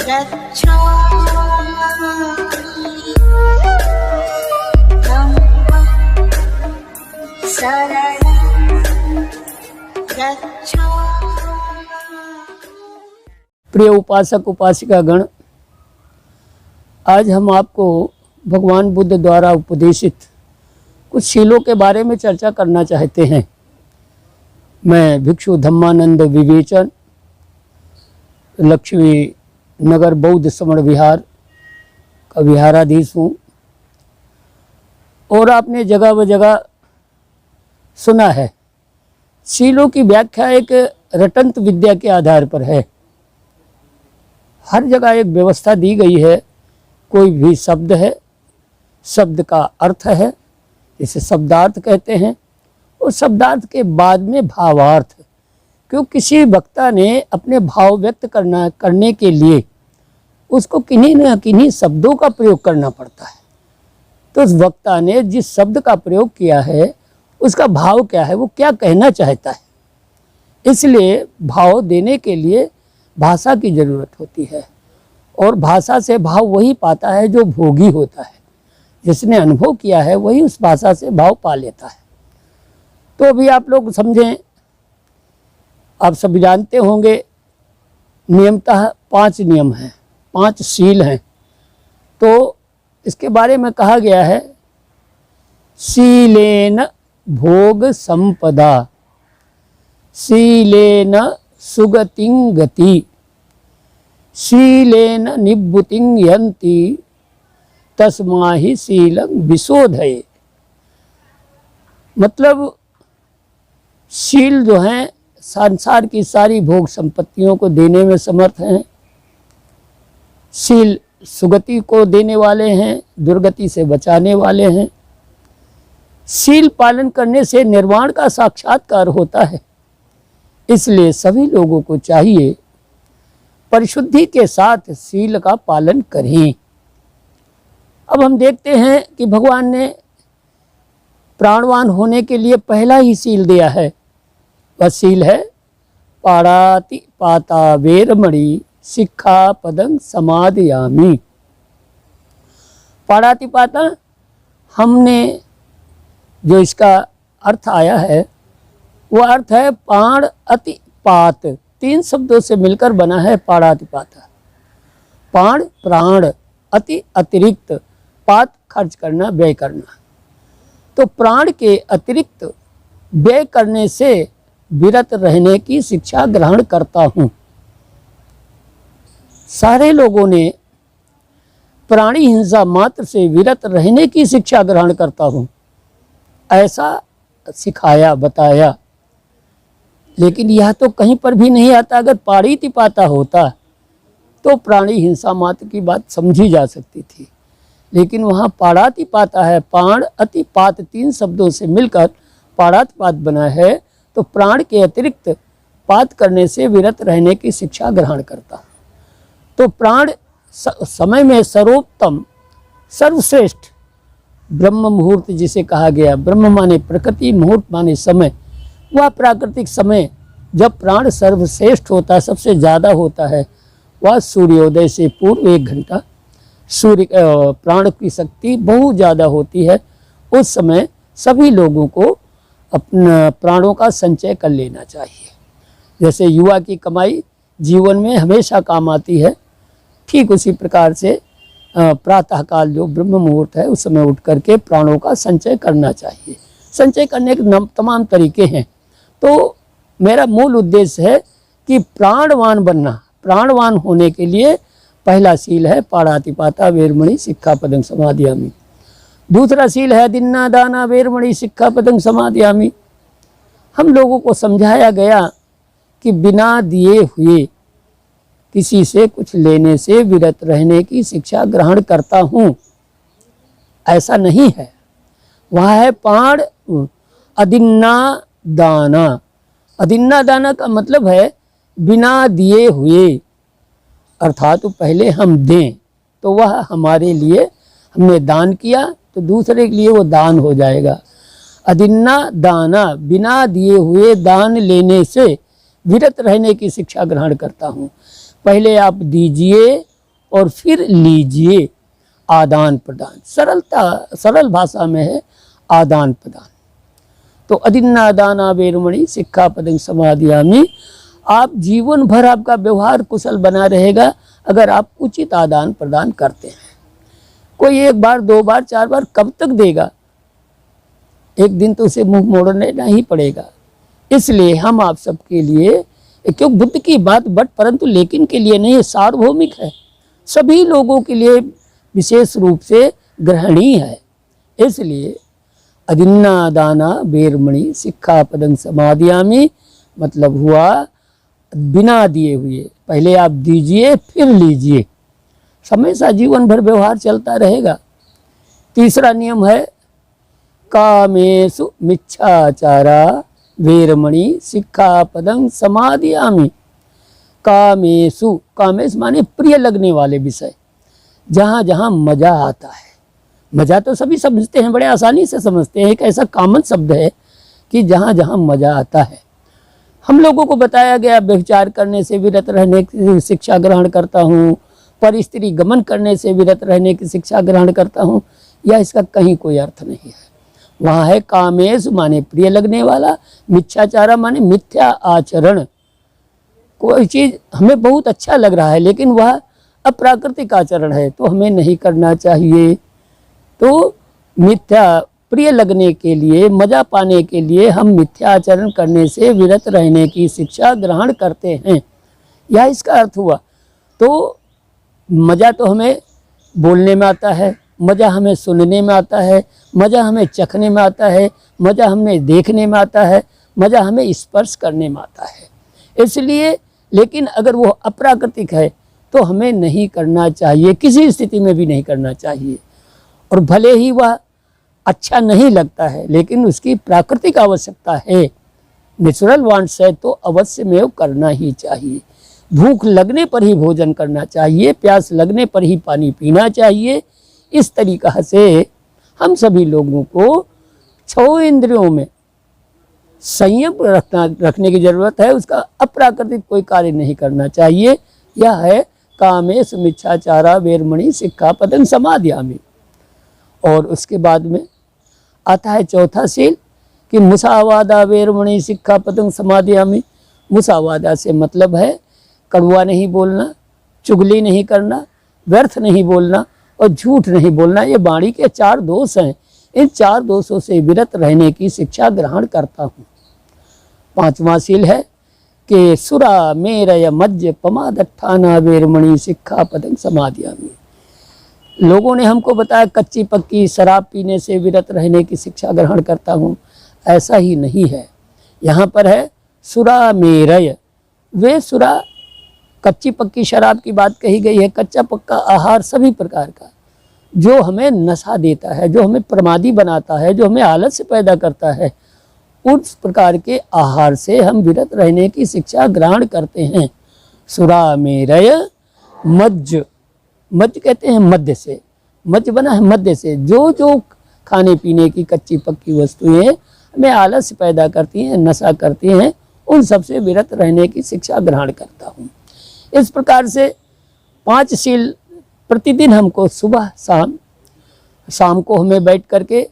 प्रिय उपासक उपासिका गण, आज हम आपको भगवान बुद्ध द्वारा उपदेशित कुछ शीलों के बारे में चर्चा करना चाहते हैं। मैं भिक्षु धम्मानंद विवेचन, लक्ष्मी नगर बौद्ध समण विहार का विहाराधीश हूँ। और आपने जगह ब जगह सुना है, शीलों की व्याख्या एक रटंत विद्या के आधार पर है। हर जगह एक व्यवस्था दी गई है। कोई भी शब्द है, शब्द का अर्थ है, इसे शब्दार्थ कहते हैं, और शब्दार्थ के बाद में भावार्थ। क्यों किसी वक्ता ने अपने भाव व्यक्त करने के लिए उसको किन्हीं न किन्हीं शब्दों का प्रयोग करना पड़ता है। तो उस वक्ता ने जिस शब्द का प्रयोग किया है उसका भाव क्या है, वो क्या कहना चाहता है। इसलिए भाव देने के लिए भाषा की ज़रूरत होती है, और भाषा से भाव वही पाता है जो भोगी होता है। जिसने अनुभव किया है वही उस भाषा से भाव पा लेता है। तो अभी आप लोग समझें, आप सब जानते होंगे नियमतः 5 नियम हैं, 5 शील हैं। तो इसके बारे में कहा गया है, शीलेन भोग संपदा, शीलेन सुगतिं गति, शीलेन निब्बुतिं यन्ति, तस्माहि शीलं विशोधये। मतलब शील जो हैं संसार की सारी भोग संपत्तियों को देने में समर्थ हैं। शील सुगति को देने वाले हैं, दुर्गति से बचाने वाले हैं। शील पालन करने से निर्वाण का साक्षात्कार होता है। इसलिए सभी लोगों को चाहिए परिशुद्धि के साथ शील का पालन करें। अब हम देखते हैं कि भगवान ने प्राणवान होने के लिए पहला ही शील दिया है। वह शील है पाणातिपाता वेरमणि सिक्खापदं समादयामि। पाणातिपाता, हमने जो इसका अर्थ आया है वह अर्थ है पाण अति पात। 3 शब्दों से मिलकर बना है पाणातिपाता। पाण प्राण, अति अतिरिक्त, पात खर्च करना, व्यय करना। तो प्राण के अतिरिक्त व्यय करने से विरत रहने की शिक्षा ग्रहण करता हूँ। सारे लोगों ने प्राणी हिंसा मात्र से विरत रहने की शिक्षा ग्रहण करता हूँ ऐसा सिखाया, बताया। लेकिन यह तो कहीं पर भी नहीं आता। अगर पाणितिपाता होता तो प्राणी हिंसा मात्र की बात समझी जा सकती थी, लेकिन वहाँ पाणातिपाता है। पाण अतिपात 3 शब्दों से मिलकर पाणातिपात बना है। तो प्राण के अतिरिक्त पात करने से विरत रहने की शिक्षा ग्रहण करता। तो प्राण समय में सर्वोत्तम, सर्वश्रेष्ठ ब्रह्म मुहूर्त जिसे कहा गया, ब्रह्म माने प्रकृति, मुहूर्त माने समय, वह प्राकृतिक समय जब प्राण सर्वश्रेष्ठ होता है, सबसे ज़्यादा होता है, वह सूर्योदय से पूर्व 1 घंटा। सूर्य प्राण की शक्ति बहुत ज़्यादा होती है। उस समय सभी लोगों को अपना प्राणों का संचय कर लेना चाहिए। जैसे युवा की कमाई जीवन में हमेशा काम आती है, ठीक उसी प्रकार से प्रातःकाल जो ब्रह्म मुहूर्त है उस समय उठ करके प्राणों का संचय करना चाहिए। संचय करने के तमाम तरीके हैं। तो मेरा मूल उद्देश्य है कि प्राणवान बनना। प्राणवान होने के लिए पहला शील है पाणातिपाता वेरमणि सिक्खापदं समादयामि। दूसरा शील है दिन्ना दाना वेरमणि सिक्खापदं समादयामि। हम लोगों को समझाया गया कि बिना दिए हुए किसी से कुछ लेने से विरत रहने की शिक्षा ग्रहण करता हूँ, ऐसा नहीं है। वह है पाण अदिन्ना दाना। अदिन्ना दाना का मतलब है बिना दिए हुए, अर्थात पहले हम दें तो वह हमारे लिए, हमने दान किया तो दूसरे के लिए वो दान हो जाएगा। अदिन्ना दाना, बिना दिए हुए दान लेने से विरत रहने की शिक्षा ग्रहण करता हूँ। पहले आप दीजिए और फिर लीजिए। आदान प्रदान, सरल भाषा में है आदान प्रदान। तो अदिन्ना दाना वेरमणि सिक्खापदं समादियामि। आप जीवन भर आपका व्यवहार कुशल बना रहेगा अगर आप उचित आदान प्रदान करते हैं। कोई एक बार, दो बार, चार बार कब तक देगा? एक दिन तो उसे मुंह मोड़ना ही पड़ेगा। इसलिए हम आप सबके लिए, क्योंकि बुद्ध की बात बट परंतु लेकिन के लिए नहीं है, सार्वभौमिक है, सभी लोगों के लिए विशेष रूप से ग्रहणीय है। इसलिए अदिन्ना दाना वेरमणि सिक्खापदं समादियामि मतलब हुआ बिना दिए हुए, पहले आप दीजिए फिर लीजिए। हमेशा जीवन भर व्यवहार चलता रहेगा। तीसरा नियम है कामेषु मिच्छाचारा वेरमणि सिक्खापदं समादियामि। कामेषु, कामेश माने प्रिय लगने वाले विषय, जहाँ जहाँ मजा आता है। मजा तो सभी समझते हैं, बड़े आसानी से समझते हैं, एक ऐसा कॉमन शब्द है कि जहाँ जहाँ मजा आता है। हम लोगों को बताया गया व्यभिचार करने से विरत रहने की शिक्षा ग्रहण करता हूँ, पर स्त्री गमन करने से विरत रहने की शिक्षा ग्रहण करता हूँ, या इसका कहीं कोई अर्थ नहीं है। वहाँ है कामेश माने प्रिय लगने वाला, मिथ्याचारा माने मिथ्या आचरण। कोई चीज़ हमें बहुत अच्छा लग रहा है लेकिन वह अप्राकृतिक आचरण है तो हमें नहीं करना चाहिए। तो मिथ्या, प्रिय लगने के लिए, मजा पाने के लिए हम मिथ्या आचरण करने से विरत रहने की शिक्षा ग्रहण करते हैं, यह इसका अर्थ हुआ। तो मज़ा तो हमें बोलने में आता है, मज़ा हमें सुनने में आता है, मज़ा हमें चखने में आता है, मज़ा हमें देखने में आता है, मज़ा हमें स्पर्श करने में आता है। इसलिए, लेकिन अगर वो अप्राकृतिक है तो हमें नहीं करना चाहिए, किसी स्थिति में भी नहीं करना चाहिए। और भले ही वह अच्छा नहीं लगता है लेकिन उसकी प्राकृतिक आवश्यकता है, नेचुरल वांट्स है, तो अवश्य में करना ही चाहिए। भूख लगने पर ही भोजन करना चाहिए, प्यास लगने पर ही पानी पीना चाहिए। इस तरीक़ा से हम सभी लोगों को 6 इंद्रियों में संयम रखने की ज़रूरत है, उसका अप्राकृतिक कोई कार्य नहीं करना चाहिए। यह है कामेषु मिच्छाचारा वेरमणि सिक्खापदं समादियामि। और उसके बाद में आता है चौथा शील कि मुसावादा वेरमणि सिक्खापदं समादियामि। मुसावादा से मतलब है कड़वा नहीं बोलना, चुगली नहीं करना, व्यर्थ नहीं बोलना और झूठ नहीं बोलना। ये वाणी के 4 दोष हैं। इन 4 दोषों से विरत रहने की शिक्षा ग्रहण करता हूँ। 5वां शील है कि सुरा मेरय मज्ज पमादट्ठाना वेरमणि सिक्खापदं समादियामि। लोगों ने हमको बताया कच्ची पक्की शराब पीने से विरत रहने की शिक्षा ग्रहण करता हूँ, ऐसा ही नहीं है। यहाँ पर है सुरा मेरय, वे सुरा कच्ची पक्की शराब की बात कही गई है। कच्चा पक्का आहार सभी प्रकार का जो हमें नशा देता है, जो हमें प्रमादी बनाता है, जो हमें आलस्य पैदा करता है, उस प्रकार के आहार से हम विरत रहने की शिक्षा ग्रहण करते हैं। सुरा मेरय मज्ज, मज्ज कहते हैं मध्य से, मज्ज बना है मध्य से। जो जो खाने पीने की कच्ची पक्की वस्तुएं हमें आलस्य पैदा करती हैं, नशा करती हैं, उन सब से विरत रहने की शिक्षा ग्रहण करता हूँ। इस प्रकार से 5 शील प्रतिदिन हमको सुबह शाम को हमें बैठ करके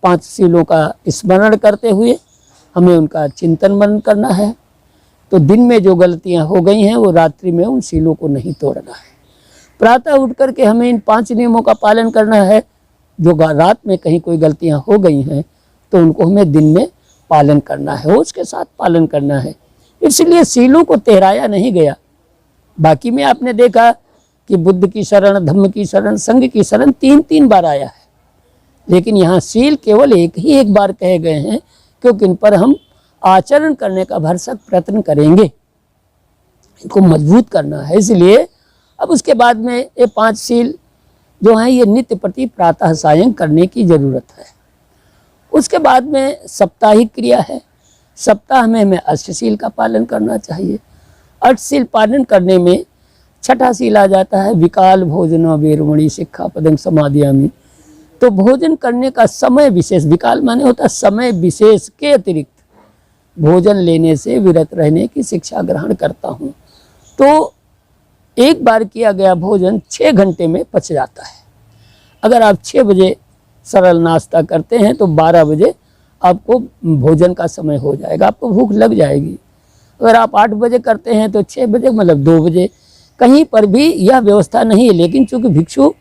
5 शीलों का स्मरण करते हुए हमें उनका चिंतन मनन करना है। तो दिन में जो गलतियां हो गई हैं वो रात्रि में उन शीलों को नहीं तोड़ना है। प्रातः उठ करके हमें इन 5 नियमों का पालन करना है। जो रात में कहीं कोई गलतियां हो गई हैं तो उनको हमें दिन में पालन करना है, होश के साथ पालन करना है। इसलिए शीलों को तेहराया नहीं गया। बाकी में आपने देखा कि बुद्ध की शरण, धम्म की शरण, संघ की शरण 3-3 बार आया है, लेकिन यहाँ शील केवल एक बार कहे गए हैं, क्योंकि इन पर हम आचरण करने का भरसक प्रयत्न करेंगे, इनको मजबूत करना है। इसलिए अब उसके बाद में ये 5 शील जो हैं ये नित्य प्रति प्रातः सायं करने की ज़रूरत है। उसके बाद में साप्ताहिक क्रिया है। सप्ताह में हमें अष्टशील का पालन करना चाहिए। अष्टशील पालन करने में 6ठा शील आ जाता है विकाल भोजन वेरमणि सिक्खापदं समादियामि। तो भोजन करने का समय विशेष, विकाल माने होता है समय विशेष के अतिरिक्त भोजन लेने से विरत रहने की शिक्षा ग्रहण करता हूँ। तो एक बार किया गया भोजन 6 घंटे में पच जाता है। अगर आप 6 बजे सरल नाश्ता करते हैं तो 12 बजे आपको भोजन का समय हो जाएगा, आपको भूख लग जाएगी। अगर आप 8 बजे करते हैं तो 6 बजे मतलब 2 बजे। कहीं पर भी यह व्यवस्था नहीं है, लेकिन चूंकि भिक्षु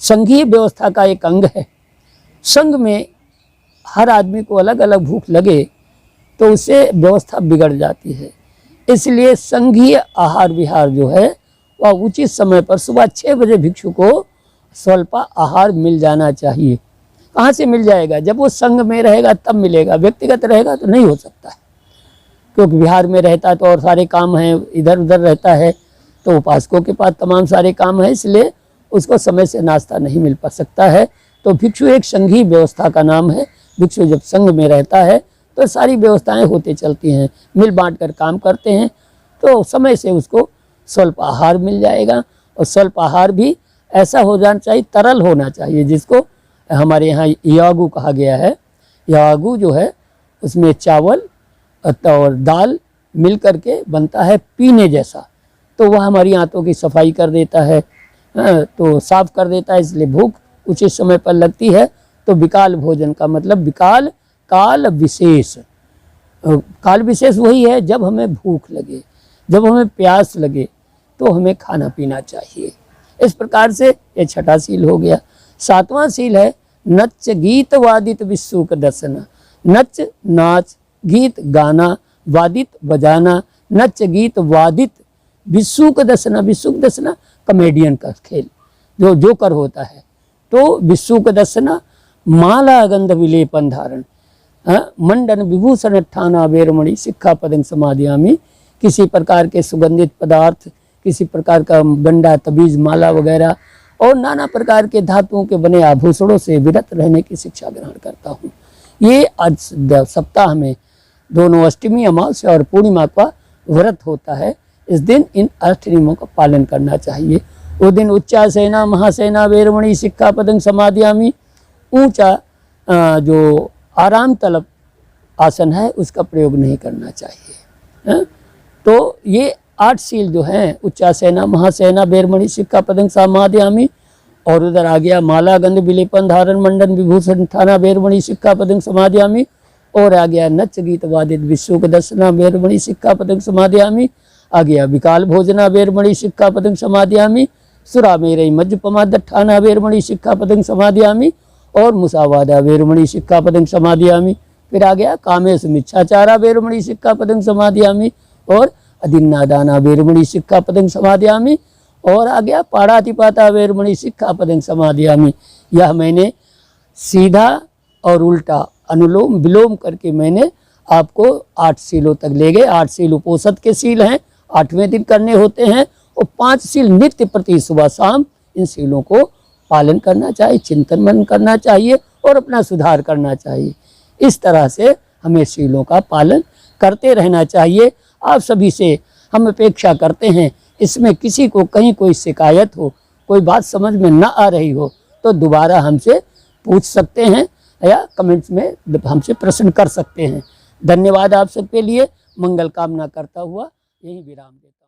संघीय व्यवस्था का एक अंग है, संघ में हर आदमी को अलग अलग भूख लगे तो उससे व्यवस्था बिगड़ जाती है। इसलिए संघीय आहार विहार जो है वह उचित समय पर सुबह 6 बजे भिक्षु को स्वल्प आहार मिल जाना चाहिए। कहाँ से मिल जाएगा? जब वो संघ में रहेगा तब मिलेगा, व्यक्तिगत रहेगा तो नहीं हो सकता है, क्योंकि बिहार में रहता है तो और सारे काम हैं, इधर उधर रहता है तो उपासकों के पास तमाम सारे काम हैं, इसलिए उसको समय से नाश्ता नहीं मिल पा सकता है। तो भिक्षु एक संघीय व्यवस्था का नाम है। भिक्षु जब संघ में रहता है तो सारी व्यवस्थाएं होते चलती हैं, मिल बांट कर काम करते हैं, तो समय से उसको स्वल्प आहार मिल जाएगा। और स्वल्प आहार भी ऐसा हो जाना चाहिए, तरल होना चाहिए, जिसको हमारे यहाँ यागू कहा गया है। यागू जो है उसमें चावल और दाल मिल करके बनता है पीने जैसा, तो वह हमारी आंतों की सफाई कर देता है, तो साफ कर देता है, इसलिए भूख उचित समय पर लगती है। तो विकाल भोजन का मतलब विकाल काल विशेष, काल विशेष वही है जब हमें भूख लगे, जब हमें प्यास लगे तो हमें खाना पीना चाहिए। इस प्रकार से ये छठा सील हो गया। 7वां सील है नच गीत वादित विसुक दसना। नच नाच, गीत गाना, वादित बजाना, नच गीत वादित विसुक दसना। विसुक दसना कॉमेडियन का खेल, जो जोकर होता है। तो विसुक दसना, माला गंध विलेपन धारण, मंडन विभूषण ठाना वेरमणि शिक्षा पदं समाधियामी। किसी प्रकार के सुगंधित पदार्थ, किसी प्रकार का गंडा, तबीज, माला वगैरह और नाना प्रकार के धातुओं के बने आभूषणों से विरत रहने की शिक्षा ग्रहण करता हूँ। ये आज सप्ताह में दोनों अष्टमी, अमावस्या और पूर्णिमा का व्रत होता है। इस दिन इन 8 नियमों का पालन करना चाहिए। वो दिन उच्चासेना महासेना वेरमणि शिक्षा पदं समाधियामी। ऊंचा जो आराम तलब आसन है उसका प्रयोग नहीं करना चाहिए। तो ये 8 सील जो हैं, उच्चासेना महासेना वेरमणि शिक्षा पदं समाधियामी, और उधर आ गया माला गंध विलेपन धारण मंडन विभूषण ठाना वेरमणि शिक्षा पदं समाधियामी, और आ गया नच गीत वादित विसुक दसना वेरमणि शिक्षा पदं समाधियामी, आ गया विकाल भोजना वेरमणि शिक्षा पदं समाधियामी, सुरा मेरई मज्जपमाद ठाना वेरमणि शिक्षा पदं समाधियामी, और मुसावादा वेरमणि शिक्षा पदं समाधियामी। फिर आ गया कामेश मिच्छाचारा वेरमणि शिक्षा पदं समाधियामी, और अदिन्नादाना वेरमणि शिक्षा पदं समाधियामी, और आ गया पाड़ातिपाता वेरमणि शिक्षा पदं समाधियामी। यह मैंने सीधा और उल्टा अनुलोम विलोम करके मैंने आपको 8 सीलों तक ले गए। 8 सील उपोषद के सील हैं, 8वें दिन करने होते हैं, और 5 सील नित्य प्रति सुबह शाम इन सीलों को पालन करना चाहिए, चिंतन मनन करना चाहिए और अपना सुधार करना चाहिए। इस तरह से हमें सीलों का पालन करते रहना चाहिए। आप सभी से हम अपेक्षा करते हैं, इसमें किसी को कहीं कोई शिकायत हो, कोई बात समझ में न आ रही हो तो दोबारा हमसे पूछ सकते हैं या कमेंट्स में हमसे प्रश्न कर सकते हैं। धन्यवाद आप सबके लिए। मंगल कामना करता हुआ यही विराम देता हूँ।